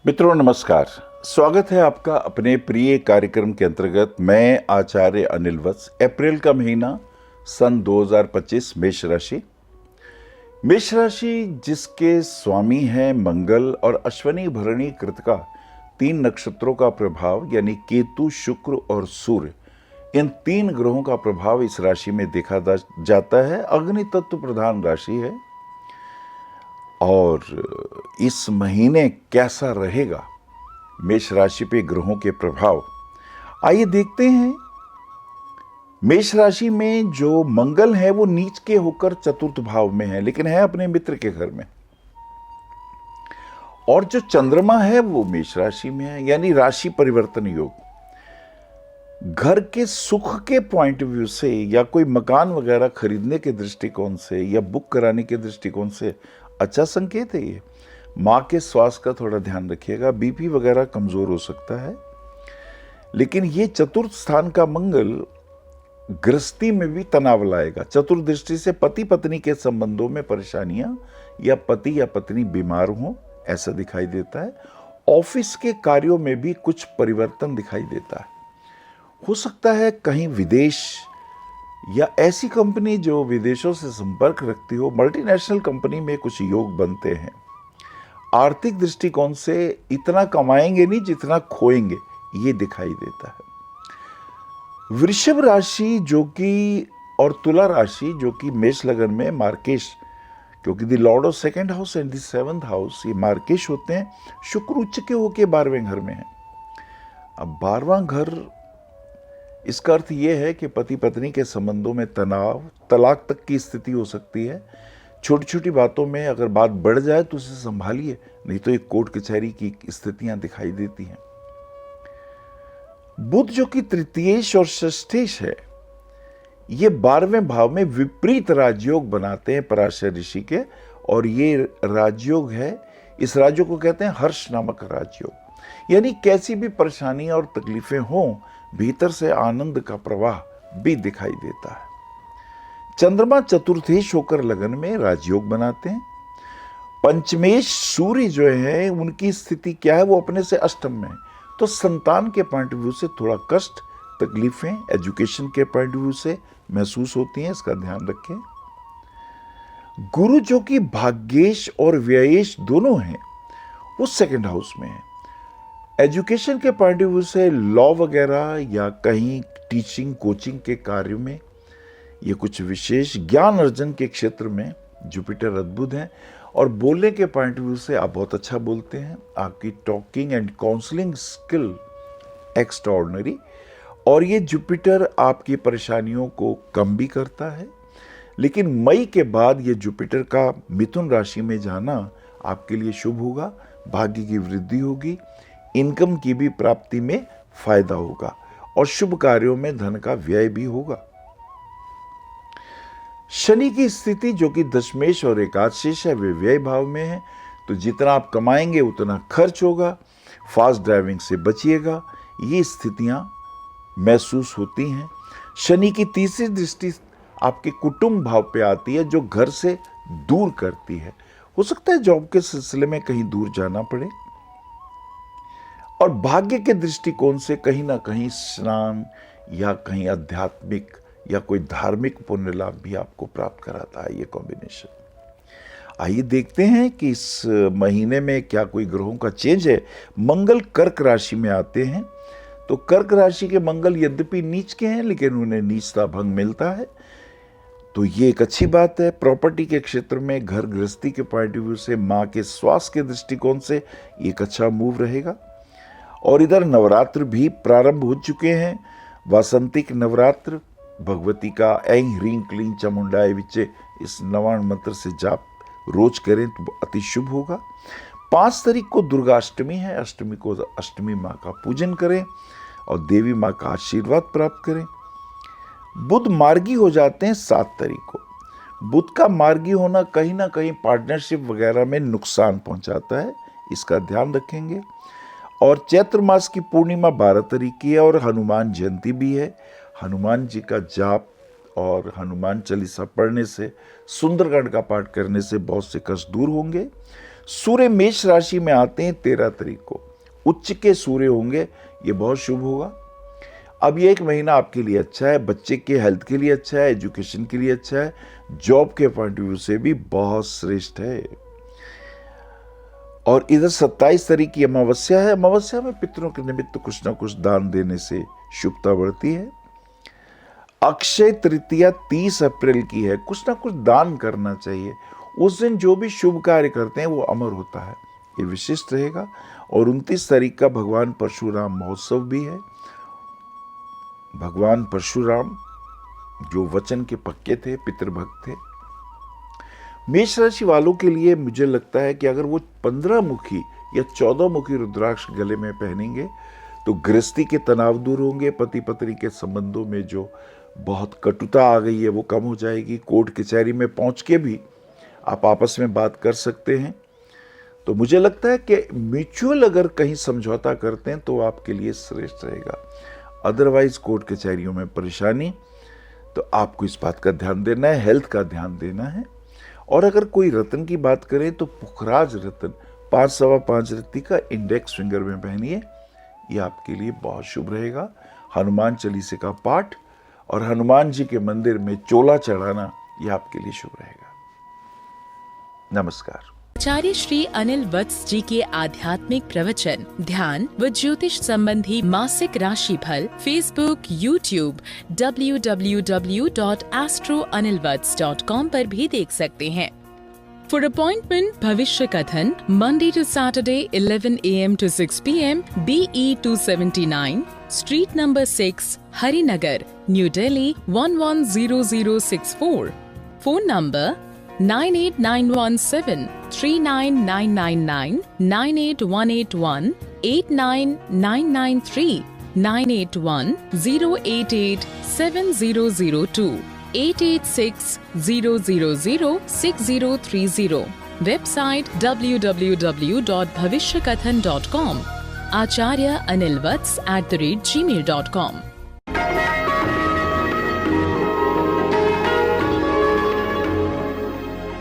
मित्रों नमस्कार। स्वागत है आपका अपने प्रिय कार्यक्रम के अंतर्गत। मैं आचार्य अनिल वत्स। अप्रैल का महीना सन 2025 मेष राशि जिसके स्वामी हैं मंगल और अश्वनी भरणी कृतिका, 3 नक्षत्रों का प्रभाव यानी केतु, शुक्र और सूर्य, इन 3 ग्रहों का प्रभाव इस राशि में देखा जाता है। अग्नि तत्व प्रधान राशि है। और इस महीने कैसा रहेगा मेष राशि पे ग्रहों के प्रभाव, आइए देखते हैं। मेष राशि में जो मंगल है वो नीच के होकर चतुर्थ भाव में है, लेकिन है अपने मित्र के घर में। और जो चंद्रमा है वो मेष राशि में है, यानी राशि परिवर्तन योग। घर के सुख के पॉइंट ऑफ व्यू से या कोई मकान वगैरह खरीदने के दृष्टिकोण से या बुक कराने के दृष्टिकोण से अच्छा संकेत है ये। माँ के स्वास्थ्य का थोड़ा ध्यान रखिएगा, बीपी वगैरह कमजोर हो सकता है। लेकिन ये चतुर्थ स्थान का मंगल गृहस्थी में भी तनाव लाएगा। चतुर्दृष्टि से पति पत्नी के संबंधों में परेशानियां या पति या पत्नी बीमार हो ऐसा दिखाई देता है। ऑफिस के कार्यों में भी कुछ परिवर्तन दिखाई देता है। हो सकता है कहीं विदेश या ऐसी कंपनी जो विदेशों से संपर्क रखती हो, मल्टीनेशनल कंपनी में कुछ योग बनते हैं। आर्थिक दृष्टिकोण से इतना कमाएंगे नहीं जितना खोएंगे, ये दिखाई देता है। वृषभ राशि जो कि और तुला राशि जो कि मेष लगन में मार्केश, क्योंकि the Lord of second house and the 7th house ये मार्केश होते हैं। शुक्र उच्च के होके 12वें घर में है। अब 12वां घर, इसका अर्थ यह है कि पति पत्नी के संबंधों में तनाव, तलाक तक की स्थिति हो सकती है। छोटी छोटी बातों में अगर बात बढ़ जाए तो उसे संभालिए, नहीं तो एक कोर्ट कचहरी की स्थितियां दिखाई देती हैं। बुध जो कि तृतीयेश और षष्ठेश है, ये 12वें भाव में विपरीत राजयोग बनाते हैं पराशर ऋषि के। और ये राजयोग है, इस राजयोग को कहते हैं हर्ष नामक राजयोग। यानी कैसी भी परेशानी और तकलीफें हों, भीतर से आनंद का प्रवाह भी दिखाई देता है। चंद्रमा चतुर्थेश होकर लगन में राजयोग बनाते हैं। पंचमेश सूर्य जो है उनकी स्थिति क्या है, वो अपने से अष्टम में है। तो संतान के पॉइंट ऑफ व्यू से थोड़ा कष्ट, तकलीफें एजुकेशन के पॉइंट ऑफ व्यू से महसूस होती हैं, इसका ध्यान रखें। गुरु जो कि भाग्येश और व्ययेश दोनों हैं, वो 2nd हाउस में है। एजुकेशन के पॉइंट ऑफ व्यू से लॉ वगैरह या कहीं टीचिंग कोचिंग के कार्यों में, ये कुछ विशेष ज्ञान अर्जन के क्षेत्र में जुपिटर अद्भुत है। और बोलने के पॉइंट ऑफ व्यू से आप बहुत अच्छा बोलते हैं। आपकी talking and counselling skill extraordinary. और ये जुपिटर आपकी परेशानियों को कम भी करता है। लेकिन मई के बाद ये जुपिटर का मिथुन राशि में जाना आपके लिए शुभ होगा। भाग्य की वृद्धि होगी, इनकम की भी प्राप्ति में फायदा होगा और शुभ कार्यों में धन का व्यय भी होगा। शनि की स्थिति जो कि दशमेश और एकादशेश है, वे व्यय भाव में है। तो जितना आप कमाएंगे उतना खर्च होगा। फास्ट ड्राइविंग से बचिएगा, ये स्थितियां महसूस होती हैं। शनि की तीसरी दृष्टि आपके कुटुंब भाव पे आती है, जो घर से दूर करती है। हो सकता है जॉब के सिलसिले में कहीं दूर जाना पड़े। और भाग्य के दृष्टिकोण से कहीं ना कहीं स्नान या कहीं आध्यात्मिक या कोई धार्मिक पुण्य लाभ भी आपको प्राप्त कराता है ये कॉम्बिनेशन। आइए देखते हैं कि इस महीने में क्या कोई ग्रहों का चेंज है। मंगल कर्क राशि में आते हैं। तो कर्क राशि के मंगल यद्यपि नीच के हैं, लेकिन उन्हें नीचता भंग मिलता है, तो ये एक अच्छी बात है। प्रॉपर्टी के क्षेत्र में, घर गृहस्थी के पॉइंट ऑफ व्यू से, माँ के स्वास्थ्य के दृष्टिकोण से एक अच्छा मूव रहेगा। और इधर नवरात्र भी प्रारंभ हो चुके हैं। वासंतिक नवरात्र भगवती का ऐं ह्रीं क्लीं चामुंडाय विचे इस नवाण मंत्र से जाप रोज करें तो अति शुभ होगा। 5 तारीख को दुर्गाष्टमी है। अष्टमी को अष्टमी माँ का पूजन करें और देवी माँ का आशीर्वाद प्राप्त करें। बुध मार्गी हो जाते हैं 7 तारीख को। बुध का मार्गी होना कहीं ना कहीं पार्टनरशिप वगैरह में नुकसान पहुंचाता है, इसका ध्यान रखेंगे। और चैत्र मास की पूर्णिमा 12 तारीख की है और हनुमान जयंती भी है। हनुमान जी का जाप और हनुमान चालीसा पढ़ने से, सुंदरकांड का पाठ करने से बहुत से कष्ट दूर होंगे। सूर्य मेष राशि में आते हैं 13 तारीख को, उच्च के सूर्य होंगे, ये बहुत शुभ होगा। अब ये एक महीना आपके लिए अच्छा है, बच्चे के हेल्थ के लिए अच्छा है, एजुकेशन के लिए अच्छा है, जॉब के पॉइंट ऑफ व्यू से भी बहुत श्रेष्ठ है। और इधर 27 तारीख की अमावस्या है। अमावस्या में पितरों के निमित्त कुछ ना कुछ दान देने से शुभता बढ़ती है। अक्षय तृतीया 30 अप्रैल की है, कुछ ना कुछ दान करना चाहिए। उस दिन जो भी शुभ कार्य करते हैं वो अमर होता है, ये विशिष्ट रहेगा। और 29 तारीख का भगवान परशुराम महोत्सव भी है। भगवान परशुराम जो वचन के पक्के थे, पितृभक्त थे। मेष राशि वालों के लिए मुझे लगता है कि अगर वो 15 मुखी या 14 मुखी रुद्राक्ष गले में पहनेंगे तो गृहस्थी के तनाव दूर होंगे, पति पत्नी के संबंधों में जो बहुत कटुता आ गई है वो कम हो जाएगी। कोर्ट कचहरी में पहुंच के भी आप आपस में बात कर सकते हैं। तो मुझे लगता है कि म्यूचुअल अगर कहीं समझौता करते हैं तो आपके लिए श्रेष्ठ रहेगा। अदरवाइज कोर्ट कचहरियों में परेशानी, तो आपको इस बात का ध्यान देना है, हेल्थ का ध्यान देना है। और अगर कोई रत्न की बात करें तो पुखराज रत्न 5.25 रत्ती का इंडेक्स फिंगर में पहनिए, ये आपके लिए बहुत शुभ रहेगा। हनुमान चालीसा का पाठ और हनुमान जी के मंदिर में चोला चढ़ाना, ये आपके लिए शुभ रहेगा। नमस्कार। आचार्य श्री अनिल वत्स जी के आध्यात्मिक प्रवचन, ध्यान व ज्योतिष संबंधी मासिक राशि फल फेसबुक, यूट्यूब, www.astroanilvats.com पर भी देख सकते हैं। For appointment, भविष्य कथन, Monday to Saturday, 11 a.m. to 6 p.m. BE 279, Street number 6, Harinagar, New Delhi 110064. Phone number 98917 39999 98181 89993 981 088 7002 886 000 6030. Website www.bhavishyakathan.com. Acharya Anil Vats @gmail.com.